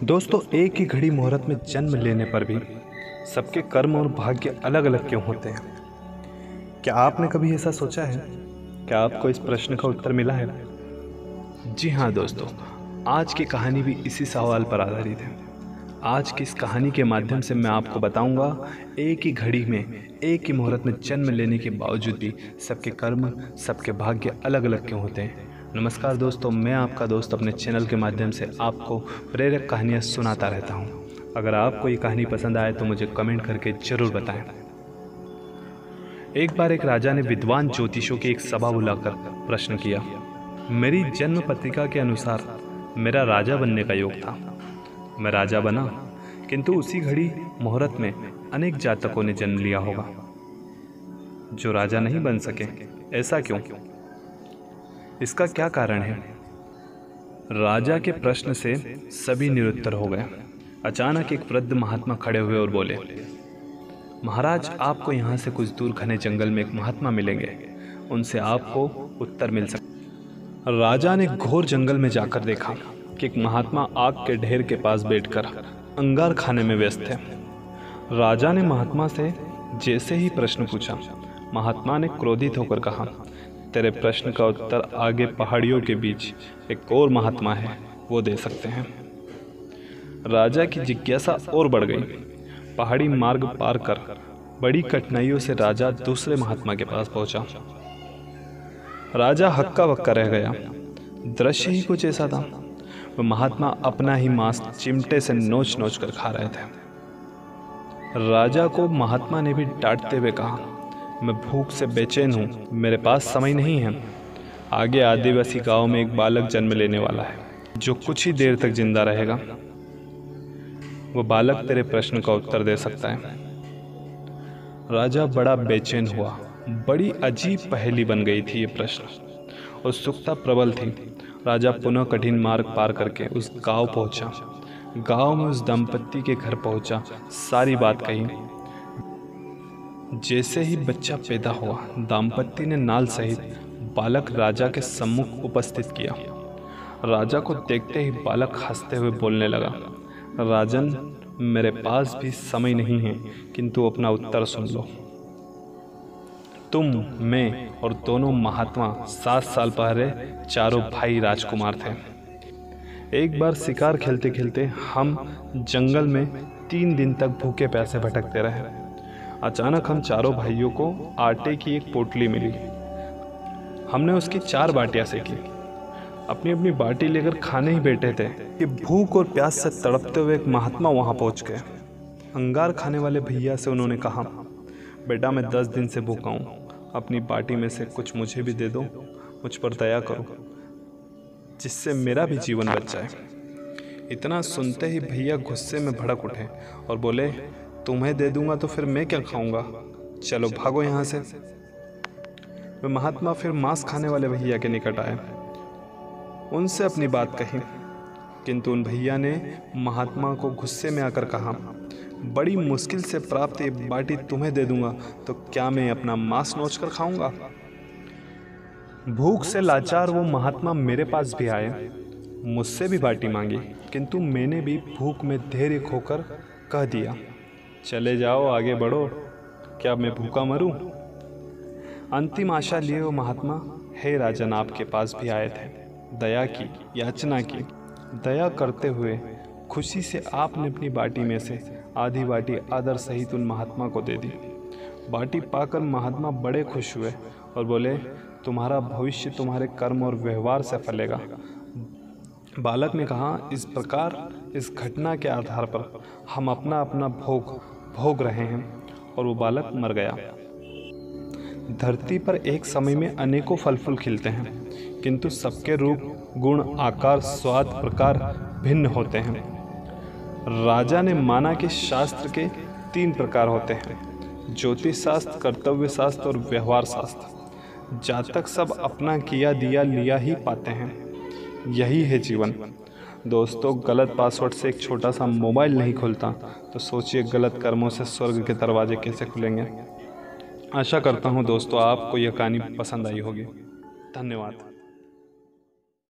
दोस्तों, एक ही घड़ी मुहूर्त में जन्म लेने पर भी सबके कर्म और भाग्य अलग अलग क्यों होते हैं? क्या आपने कभी ऐसा सोचा है? क्या आपको इस प्रश्न का उत्तर मिला है? जी हाँ दोस्तों, आज की कहानी भी इसी सवाल पर आधारित है। आज की इस कहानी के माध्यम से मैं आपको बताऊंगा, एक ही घड़ी में एक ही मुहूर्त में जन्म लेने के बावजूद भी सबके कर्म, सबके भाग्य अलग अलग क्यों होते हैं। नमस्कार दोस्तों, मैं आपका दोस्त अपने चैनल के माध्यम से आपको प्रेरक कहानियाँ सुनाता रहता हूँ। अगर आपको ये कहानी पसंद आए तो मुझे कमेंट करके ज़रूर बताएं। एक बार एक राजा ने विद्वान ज्योतिषियों की एक सभा बुलाकर प्रश्न किया। मेरी जन्म पत्रिका के अनुसार मेरा राजा बनने का योग था। मैं राजा बना, किंतु उसी घड़ी मुहूर्त में अनेक जातकों ने जन्म लिया होगा जो राजा नहीं बन सके। ऐसा क्यों? इसका क्या कारण है? राजा के प्रश्न से सभी निरुत्तर हो गए। अचानक एक वृद्ध महात्मा खड़े हुए और बोले, महाराज, आपको यहाँ से कुछ दूर घने जंगल में एक महात्मा मिलेंगे, उनसे आपको उत्तर मिल सकता। राजा ने घोर जंगल में जाकर देखा कि एक महात्मा आग के ढेर के पास बैठकर अंगार खाने में व्यस्त थे। राजा ने महात्मा से जैसे ही प्रश्न पूछा, महात्मा ने क्रोधित होकर कहा, तेरे प्रश्न का उत्तर आगे पहाड़ियों के बीच एक और महात्मा है, वो दे सकते हैं। राजा की जिज्ञासा और बढ़ गई। पहाड़ी मार्ग पार कर बड़ी कठिनाइयों से राजा दूसरे महात्मा के पास पहुंचा। राजा हक्का बक्का रह गया। दृश्य ही कुछ ऐसा था। वह महात्मा अपना ही मांस चिमटे से नोच नोच कर खा रहे थे। राजा को महात्मा ने भी डांटते हुए कहा, मैं भूख से बेचैन हूँ, मेरे पास समय नहीं है। आगे आदिवासी गांव में एक बालक जन्म लेने वाला है जो कुछ ही देर तक जिंदा रहेगा। वो बालक तेरे प्रश्न का उत्तर दे सकता है। राजा बड़ा बेचैन हुआ। बड़ी अजीब पहेली बन गई थी ये प्रश्न। उत्सुकता प्रबल थी। राजा पुनः कठिन मार्ग पार करके उस गांव पहुंचा। गांव में उस दंपत्ति के घर पहुंचा, सारी बात कही। जैसे ही बच्चा पैदा हुआ, दाम्पत्य ने नाल सहित बालक राजा के सम्मुख उपस्थित किया। राजा को देखते ही बालक हंसते हुए बोलने लगा, राजन, मेरे पास भी समय नहीं है, किंतु अपना उत्तर सुन लो। तुम, मैं और दोनों महात्मा 7 साल पहले चारों भाई राजकुमार थे। एक बार शिकार खेलते खेलते हम जंगल में 3 दिन तक भूखे प्यासे भटकते रहे। अचानक हम चारों भाइयों को आटे की एक पोटली मिली। हमने उसकी 4 बाटियां सेकी। अपनी अपनी बाटी लेकर खाने ही बैठे थे कि भूख और प्यास से तड़पते हुए एक महात्मा वहां पहुंच गए। अंगार खाने वाले भैया से उन्होंने कहा, बेटा, मैं 10 दिन से भूखा हूँ, अपनी बाटी में से कुछ मुझे भी दे दो, मुझ पर दया करो, जिससे मेरा भी जीवन बच जाए। इतना सुनते ही भैया गुस्से में भड़क उठे और बोले, तुम्हें दे दूंगा तो फिर मैं क्या खाऊंगा, चलो भागो यहाँ से। वे महात्मा फिर मांस खाने वाले भैया के निकट आए, उनसे अपनी बात कही, किंतु उन भैया ने महात्मा को गुस्से में आकर कहा, बड़ी मुश्किल से प्राप्त ये बाटी तुम्हें दे दूंगा तो क्या मैं अपना मांस नोच कर खाऊंगा? भूख से लाचार वो महात्मा मेरे पास भी आए, मुझसे भी बाटी मांगी, किंतु मैंने भी भूख में धैर्य खोकर कह दिया, चले जाओ, आगे बढ़ो, क्या मैं भूखा मरूं? अंतिम आशा लिए वो महात्मा, हे राजन, आपके पास भी आए थे, दया की, याचना की। दया करते हुए खुशी से आपने अपनी बाटी में से आधी बाटी आदर सहित उन महात्मा को दे दी। बाटी पाकर महात्मा बड़े खुश हुए और बोले, तुम्हारा भविष्य तुम्हारे कर्म और व्यवहार से फलेगा। बालक ने कहा, इस प्रकार इस घटना के आधार पर हम अपना अपना भोग रहे हैं। और वो बालक मर गया। धरती पर एक समय में अनेकों फल फूल खिलते हैं, किंतु सबके रूप, गुण, आकार, स्वाद, प्रकार भिन्न होते हैं। राजा ने माना कि शास्त्र के 3 प्रकार होते हैं, ज्योतिष शास्त्र, कर्तव्य शास्त्र और व्यवहार शास्त्र। जातक सब अपना किया दिया लिया ही पाते हैं। यही है जीवन। दोस्तों, गलत पासवर्ड से एक छोटा सा मोबाइल नहीं खुलता, तो सोचिए गलत कर्मों से स्वर्ग के दरवाजे कैसे खुलेंगे। आशा करता हूँ दोस्तों आपको यह कहानी पसंद आई होगी। धन्यवाद।